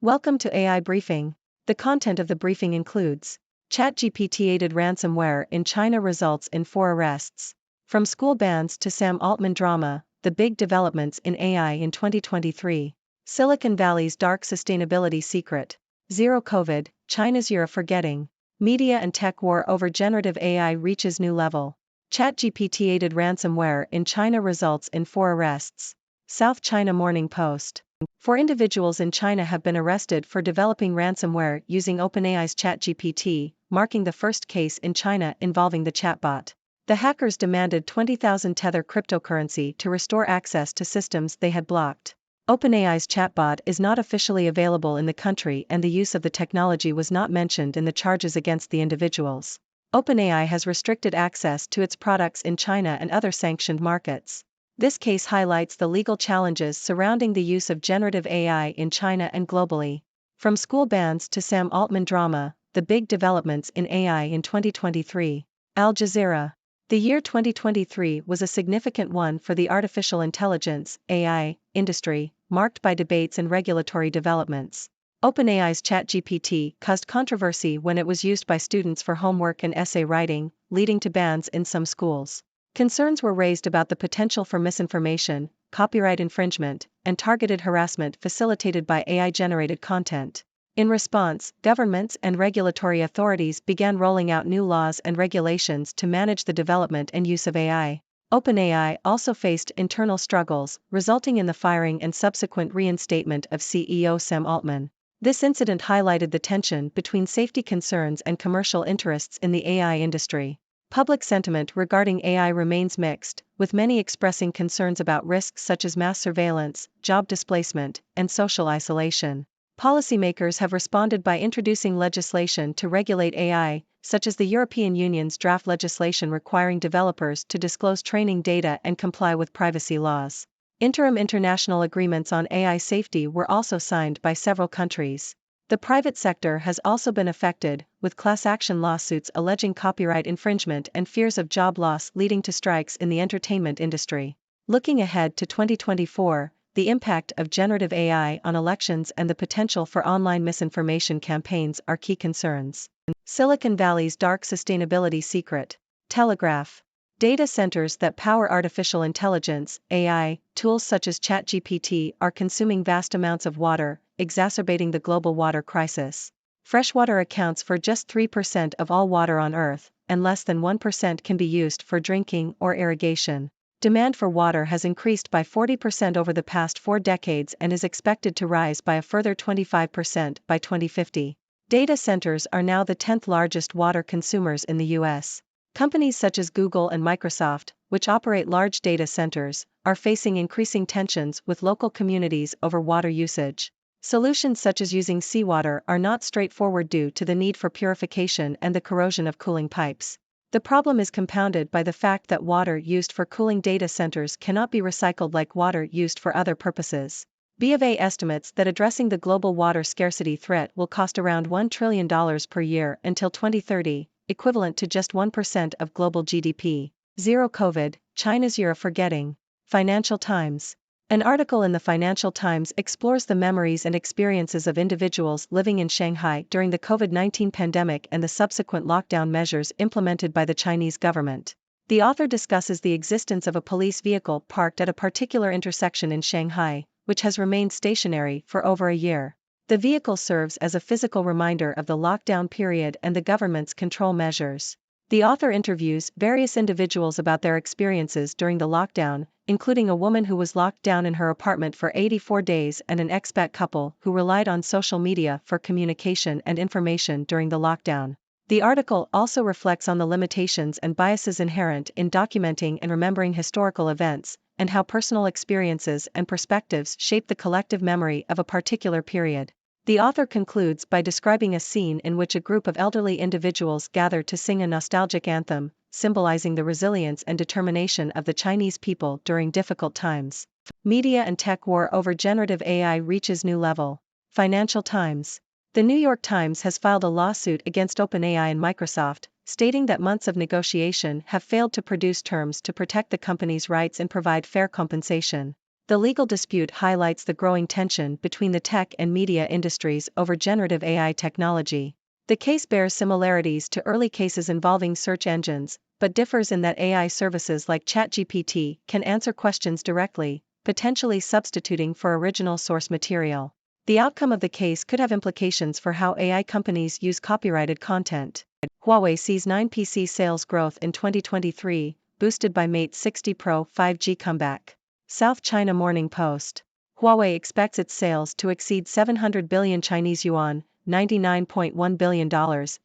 Welcome to AI Briefing. The content of the briefing includes ChatGPT-aided ransomware in China results in 4 arrests. From school bans to Sam Altman drama, the big developments in AI in 2023. Silicon Valley's dark sustainability secret. Zero COVID, China's year of forgetting. Media and tech war over generative AI reaches new level. ChatGPT-aided ransomware in China results in 4 arrests. South China Morning Post. 4 individuals in China have been arrested for developing ransomware using OpenAI's ChatGPT, marking the first case in China involving the chatbot. The hackers demanded 20,000 Tether cryptocurrency to restore access to systems they had blocked. OpenAI's chatbot is not officially available in the country and the use of the technology was not mentioned in the charges against the individuals. OpenAI has restricted access to its products in China and other sanctioned markets. This case highlights the legal challenges surrounding the use of generative AI in China and globally. From school bans to Sam Altman drama, the big developments in AI in 2023. Al Jazeera. The year 2023 was a significant one for the artificial intelligence (AI) industry, marked by debates and regulatory developments. OpenAI's ChatGPT caused controversy when it was used by students for homework and essay writing, leading to bans in some schools. Concerns were raised about the potential for misinformation, copyright infringement, and targeted harassment facilitated by AI-generated content. In response, governments and regulatory authorities began rolling out new laws and regulations to manage the development and use of AI. OpenAI also faced internal struggles, resulting in the firing and subsequent reinstatement of CEO Sam Altman. This incident highlighted the tension between safety concerns and commercial interests in the AI industry. Public sentiment regarding AI remains mixed, with many expressing concerns about risks such as mass surveillance, job displacement, and social isolation. Policymakers have responded by introducing legislation to regulate AI, such as the European Union's draft legislation requiring developers to disclose training data and comply with privacy laws. Interim international agreements on AI safety were also signed by several countries. The private sector has also been affected, with class action lawsuits alleging copyright infringement and fears of job loss leading to strikes in the entertainment industry. Looking ahead to 2024, the impact of generative AI on elections and the potential for online misinformation campaigns are key concerns. Silicon Valley's dark sustainability secret. Telegraph. Data centers that power artificial intelligence (AI) tools such as ChatGPT are consuming vast amounts of water, exacerbating the global water crisis. Freshwater accounts for just 3% of all water on Earth, and less than 1% can be used for drinking or irrigation. Demand for water has increased by 40% over the past 4 decades and is expected to rise by a further 25% by 2050. Data centers are now the 10th largest water consumers in the U.S. Companies such as Google and Microsoft, which operate large data centers, are facing increasing tensions with local communities over water usage. Solutions such as using seawater are not straightforward due to the need for purification and the corrosion of cooling pipes. The problem is compounded by the fact that water used for cooling data centers cannot be recycled like water used for other purposes. BofA estimates that addressing the global water scarcity threat will cost around $1 trillion per year until 2030, equivalent to just 1% of global GDP. Zero COVID, China's year of forgetting. Financial Times. An article in the Financial Times explores the memories and experiences of individuals living in Shanghai during the COVID-19 pandemic and the subsequent lockdown measures implemented by the Chinese government. The author discusses the existence of a police vehicle parked at a particular intersection in Shanghai, which has remained stationary for over a year. The vehicle serves as a physical reminder of the lockdown period and the government's control measures. The author interviews various individuals about their experiences during the lockdown, including a woman who was locked down in her apartment for 84 days and an expat couple who relied on social media for communication and information during the lockdown. The article also reflects on the limitations and biases inherent in documenting and remembering historical events, and how personal experiences and perspectives shape the collective memory of a particular period. The author concludes by describing a scene in which a group of elderly individuals gather to sing a nostalgic anthem, symbolizing the resilience and determination of the Chinese people during difficult times. Media and tech war over generative AI reaches new level. Financial Times. The New York Times has filed a lawsuit against OpenAI and Microsoft, stating that months of negotiation have failed to produce terms to protect the company's rights and provide fair compensation. The legal dispute highlights the growing tension between the tech and media industries over generative AI technology. The case bears similarities to early cases involving search engines, but differs in that AI services like ChatGPT can answer questions directly, potentially substituting for original source material. The outcome of the case could have implications for how AI companies use copyrighted content. Huawei sees 9 PC sales growth in 2023, boosted by Mate 60 Pro 5G comeback. South China Morning Post. Huawei expects its sales to exceed 700 billion Chinese yuan, $99.1 billion,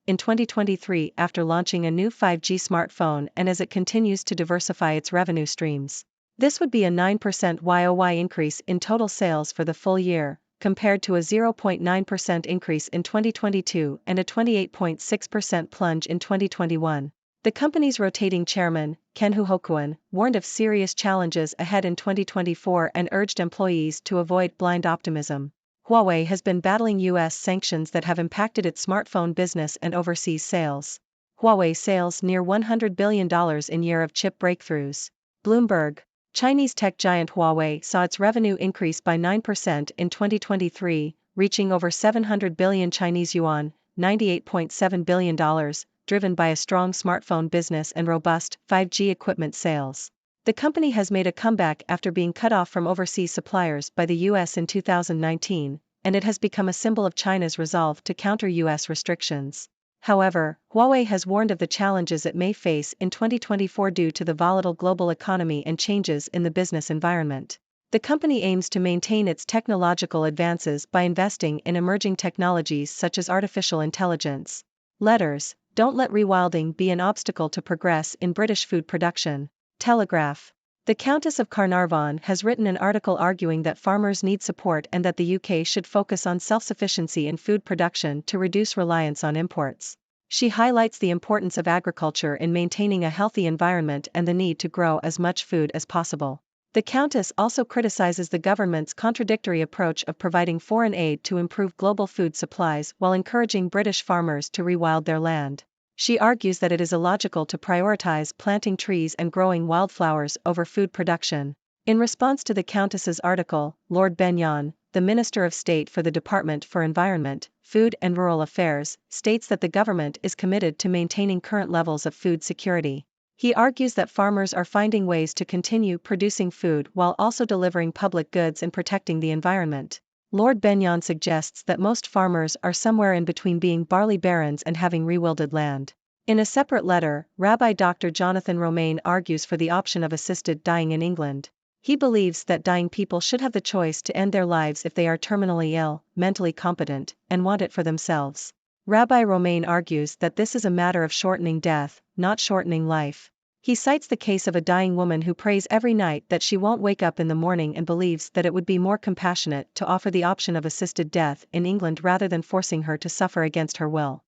in 2023 after launching a new 5G smartphone and as it continues to diversify its revenue streams. This would be a 9% YoY increase in total sales for the full year, compared to a 0.9% increase in 2022 and a 28.6% plunge in 2021. The company's rotating chairman, Ken Hokuan, warned of serious challenges ahead in 2024 and urged employees to avoid blind optimism. Huawei has been battling U.S. sanctions that have impacted its smartphone business and overseas sales. Huawei sales near $100 billion in year of chip breakthroughs. Bloomberg. Chinese tech giant Huawei saw its revenue increase by 9% in 2023, reaching over 700 billion Chinese yuan, $98.7 billion, driven by a strong smartphone business and robust 5G equipment sales. The company has made a comeback after being cut off from overseas suppliers by the US in 2019, and it has become a symbol of China's resolve to counter US restrictions. However, Huawei has warned of the challenges it may face in 2024 due to the volatile global economy and changes in the business environment. The company aims to maintain its technological advances by investing in emerging technologies such as artificial intelligence. Letters. Don't let rewilding be an obstacle to progress in British food production. Telegraph. The Countess of Carnarvon has written an article arguing that farmers need support and that the UK should focus on self-sufficiency in food production to reduce reliance on imports. She highlights the importance of agriculture in maintaining a healthy environment and the need to grow as much food as possible. The Countess also criticizes the government's contradictory approach of providing foreign aid to improve global food supplies while encouraging British farmers to rewild their land. She argues that it is illogical to prioritize planting trees and growing wildflowers over food production. In response to the Countess's article, Lord Benyon, the Minister of State for the Department for Environment, Food and Rural Affairs, states that the government is committed to maintaining current levels of food security. He argues that farmers are finding ways to continue producing food while also delivering public goods and protecting the environment. Lord Benyon suggests that most farmers are somewhere in between being barley barons and having rewilded land. In a separate letter, Rabbi Dr. Jonathan Romaine argues for the option of assisted dying in England. He believes that dying people should have the choice to end their lives if they are terminally ill, mentally competent, and want it for themselves. Rabbi Romaine argues that this is a matter of shortening death, not shortening life. He cites the case of a dying woman who prays every night that she won't wake up in the morning and believes that it would be more compassionate to offer the option of assisted death in England rather than forcing her to suffer against her will.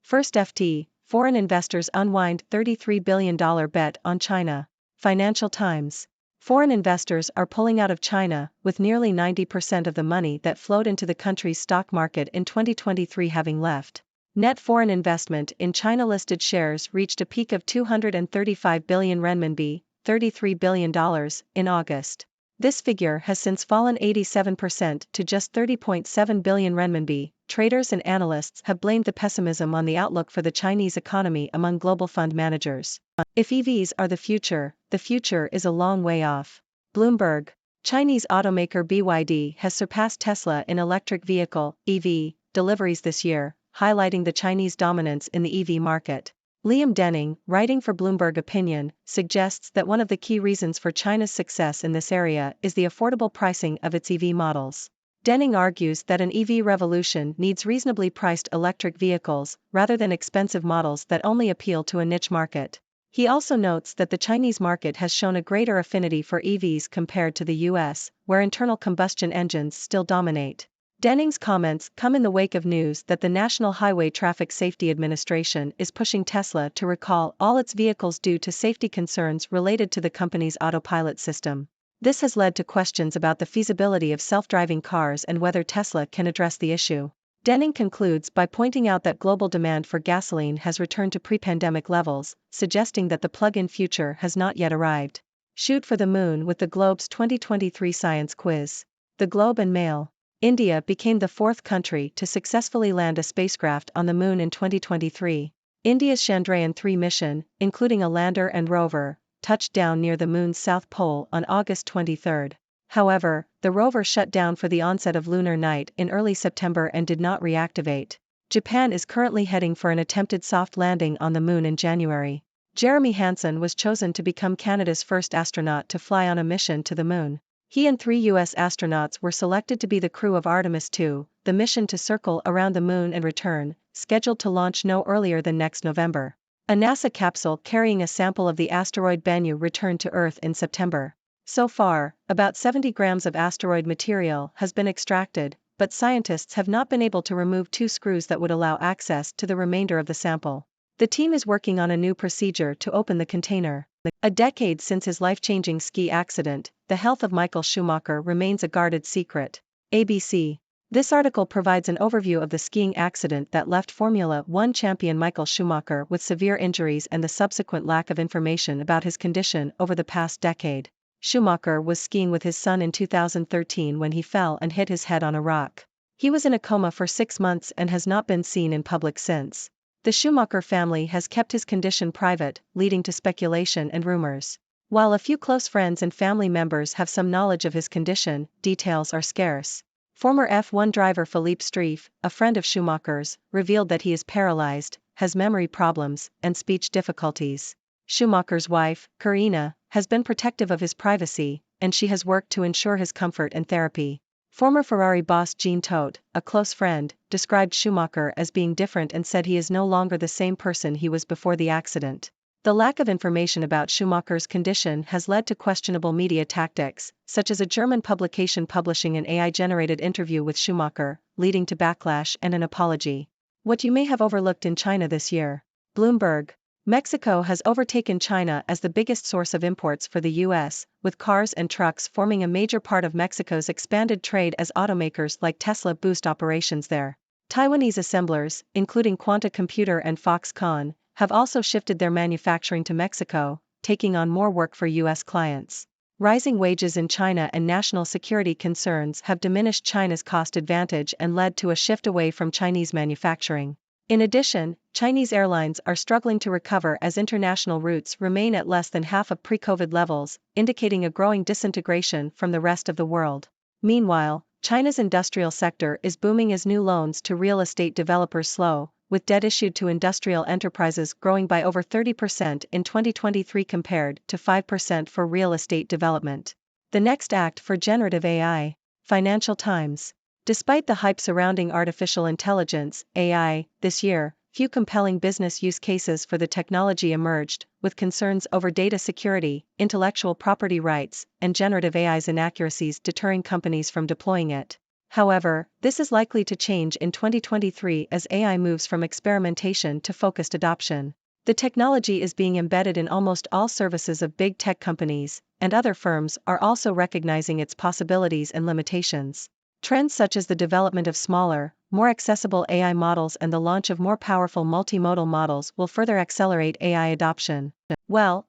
First FT, foreign investors unwind $33 billion bet on China. Financial Times. Foreign investors are pulling out of China, with nearly 90% of the money that flowed into the country's stock market in 2023 having left. Net foreign investment in China-listed shares reached a peak of 235 billion renminbi, $33 billion, in August. This figure has since fallen 87% to just 30.7 billion renminbi. Traders and analysts have blamed the pessimism on the outlook for the Chinese economy among global fund managers. If EVs are the future is a long way off. Bloomberg. Chinese automaker BYD has surpassed Tesla in electric vehicle (EV) deliveries this year, highlighting the Chinese dominance in the EV market. Liam Denning, writing for Bloomberg Opinion, suggests that one of the key reasons for China's success in this area is the affordable pricing of its EV models. Denning argues that an EV revolution needs reasonably priced electric vehicles, rather than expensive models that only appeal to a niche market. He also notes that the Chinese market has shown a greater affinity for EVs compared to the US, where internal combustion engines still dominate. Denning's comments come in the wake of news that the National Highway Traffic Safety Administration is pushing Tesla to recall all its vehicles due to safety concerns related to the company's autopilot system. This has led to questions about the feasibility of self-driving cars and whether Tesla can address the issue. Denning concludes by pointing out that global demand for gasoline has returned to pre-pandemic levels, suggesting that the plug-in future has not yet arrived. Shoot for the moon with the Globe's 2023 science quiz. The Globe and Mail. India became the fourth country to successfully land a spacecraft on the moon in 2023. India's Chandrayaan-3 mission, including a lander and rover, touched down near the moon's south pole on August 23. However, the rover shut down for the onset of lunar night in early September and did not reactivate. Japan is currently heading for an attempted soft landing on the moon in January. Jeremy Hansen was chosen to become Canada's first astronaut to fly on a mission to the moon. He and 3 U.S. astronauts were selected to be the crew of Artemis II, the mission to circle around the moon and return, scheduled to launch no earlier than next November. A NASA capsule carrying a sample of the asteroid Bennu returned to Earth in September. So far, about 70 grams of asteroid material has been extracted, but scientists have not been able to remove 2 screws that would allow access to the remainder of the sample. The team is working on a new procedure to open the container. A decade since his life-changing ski accident, the health of Michael Schumacher remains a guarded secret. ABC. This article provides an overview of the skiing accident that left Formula One champion Michael Schumacher with severe injuries and the subsequent lack of information about his condition over the past decade. Schumacher was skiing with his son in 2013 when he fell and hit his head on a rock. He was in a coma for 6 months and has not been seen in public since. The Schumacher family has kept his condition private, leading to speculation and rumors. While a few close friends and family members have some knowledge of his condition, details are scarce. Former F1 driver Philippe Streiff, a friend of Schumacher's, revealed that he is paralyzed, has memory problems, and speech difficulties. Schumacher's wife, Karina, has been protective of his privacy, and she has worked to ensure his comfort and therapy. Former Ferrari boss Jean Todt, a close friend, described Schumacher as being different and said he is no longer the same person he was before the accident. The lack of information about Schumacher's condition has led to questionable media tactics, such as a German publication publishing an AI-generated interview with Schumacher, leading to backlash and an apology. What you may have overlooked in China this year. Bloomberg. Mexico has overtaken China as the biggest source of imports for the U.S., with cars and trucks forming a major part of Mexico's expanded trade as automakers like Tesla boost operations there. Taiwanese assemblers, including Quanta Computer and Foxconn, have also shifted their manufacturing to Mexico, taking on more work for U.S. clients. Rising wages in China and national security concerns have diminished China's cost advantage and led to a shift away from Chinese manufacturing. In addition, Chinese airlines are struggling to recover as international routes remain at less than half of pre-COVID levels, indicating a growing disintegration from the rest of the world. Meanwhile, China's industrial sector is booming as new loans to real estate developers slow, with debt issued to industrial enterprises growing by over 30% in 2023 compared to 5% for real estate development. The next act for generative AI. Financial Times. Despite the hype surrounding artificial intelligence, AI, this year, few compelling business use cases for the technology emerged, with concerns over data security, intellectual property rights, and generative AI's inaccuracies deterring companies from deploying it. However, this is likely to change in 2023 as AI moves from experimentation to focused adoption. The technology is being embedded in almost all services of big tech companies, and other firms are also recognizing its possibilities and limitations. Trends such as the development of smaller, more accessible AI models and the launch of more powerful multimodal models will further accelerate AI adoption. Well,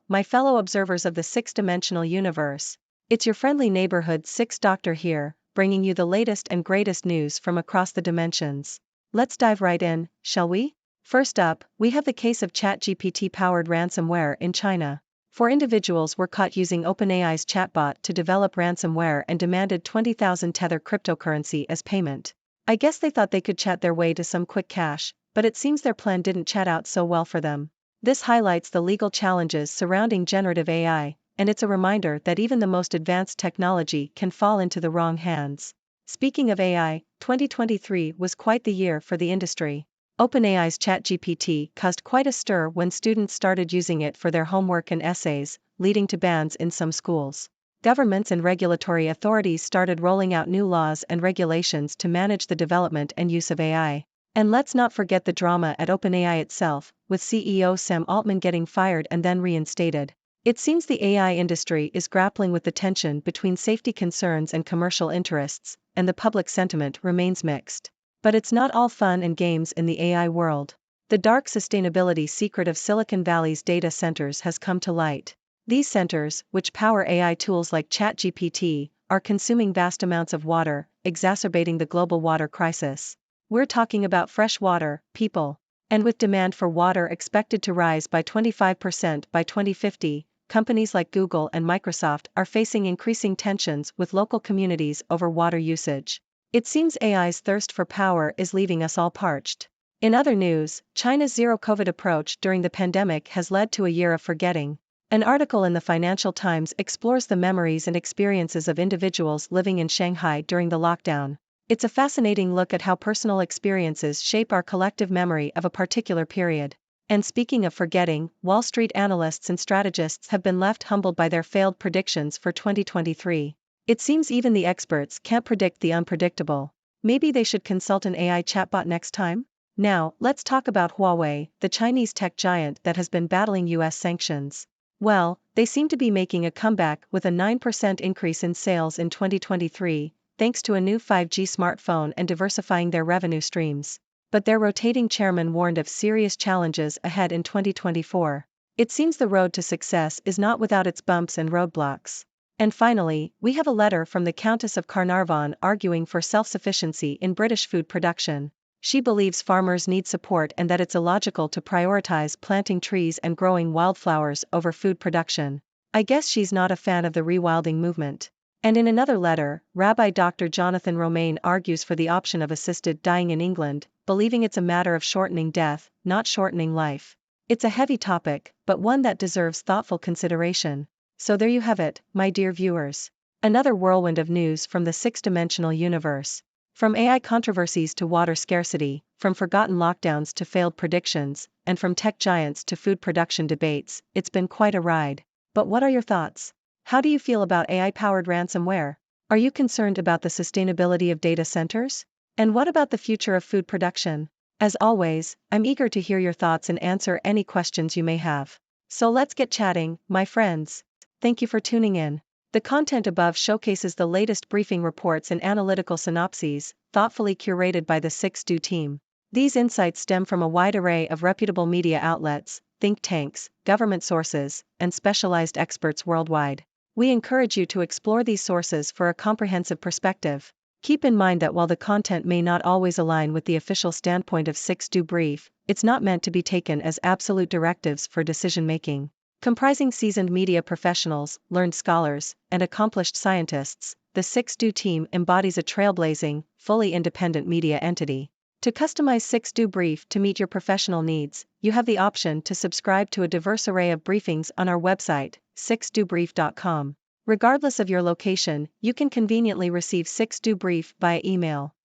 my fellow observers of the six-dimensional universe. It's your friendly neighborhood Six Doctor here, bringing you the latest and greatest news from across the dimensions. Let's dive right in, shall we? First up, we have the case of ChatGPT-powered ransomware in China. 4 individuals were caught using OpenAI's chatbot to develop ransomware and demanded 20,000 Tether cryptocurrency as payment. I guess they thought they could chat their way to some quick cash, but it seems their plan didn't chat out so well for them. This highlights the legal challenges surrounding generative AI, and it's a reminder that even the most advanced technology can fall into the wrong hands. Speaking of AI, 2023 was quite the year for the industry. OpenAI's ChatGPT caused quite a stir when students started using it for their homework and essays, leading to bans in some schools. Governments and regulatory authorities started rolling out new laws and regulations to manage the development and use of AI. And let's not forget the drama at OpenAI itself, with CEO Sam Altman getting fired and then reinstated. It seems the AI industry is grappling with the tension between safety concerns and commercial interests, and the public sentiment remains mixed. But it's not all fun and games in the AI world. The dark sustainability secret of Silicon Valley's data centers has come to light. These centers, which power AI tools like ChatGPT, are consuming vast amounts of water, exacerbating the global water crisis. We're talking about fresh water, people. And with demand for water expected to rise by 25% by 2050, companies like Google and Microsoft are facing increasing tensions with local communities over water usage. It seems AI's thirst for power is leaving us all parched. In other news, China's zero-COVID approach during the pandemic has led to a year of forgetting. An article in the Financial Times explores the memories and experiences of individuals living in Shanghai during the lockdown. It's a fascinating look at how personal experiences shape our collective memory of a particular period. And speaking of forgetting, Wall Street analysts and strategists have been left humbled by their failed predictions for 2023. It seems even the experts can't predict the unpredictable. Maybe they should consult an AI chatbot next time? Now, let's talk about Huawei, the Chinese tech giant that has been battling US sanctions. Well, they seem to be making a comeback with a 9% increase in sales in 2023, thanks to a new 5G smartphone and diversifying their revenue streams. But their rotating chairman warned of serious challenges ahead in 2024. It seems the road to success is not without its bumps and roadblocks. And finally, we have a letter from the Countess of Carnarvon arguing for self-sufficiency in British food production. She believes farmers need support and that it's illogical to prioritize planting trees and growing wildflowers over food production. I guess she's not a fan of the rewilding movement. And in another letter, Rabbi Dr. Jonathan Romaine argues for the option of assisted dying in England, believing it's a matter of shortening death, not shortening life. It's a heavy topic, but one that deserves thoughtful consideration. So there you have it, my dear viewers. Another whirlwind of news from the six-dimensional universe. From AI controversies to water scarcity, from forgotten lockdowns to failed predictions, and from tech giants to food production debates, it's been quite a ride. But what are your thoughts? How do you feel about AI-powered ransomware? Are you concerned about the sustainability of data centers? And what about the future of food production? As always, I'm eager to hear your thoughts and answer any questions you may have. So let's get chatting, my friends. Thank you for tuning in. The content above showcases the latest briefing reports and analytical synopses, thoughtfully curated by the 6Do team. These insights stem from a wide array of reputable media outlets, think tanks, government sources, and specialized experts worldwide. We encourage you to explore these sources for a comprehensive perspective. Keep in mind that while the content may not always align with the official standpoint of 6Do Brief, it's not meant to be taken as absolute directives for decision-making. Comprising seasoned media professionals, learned scholars, and accomplished scientists, the 6Do team embodies a trailblazing, fully independent media entity. To customize 6Do Brief to meet your professional needs, you have the option to subscribe to a diverse array of briefings on our website, 6dobrief.com. Regardless of your location, you can conveniently receive 6Do Brief via email.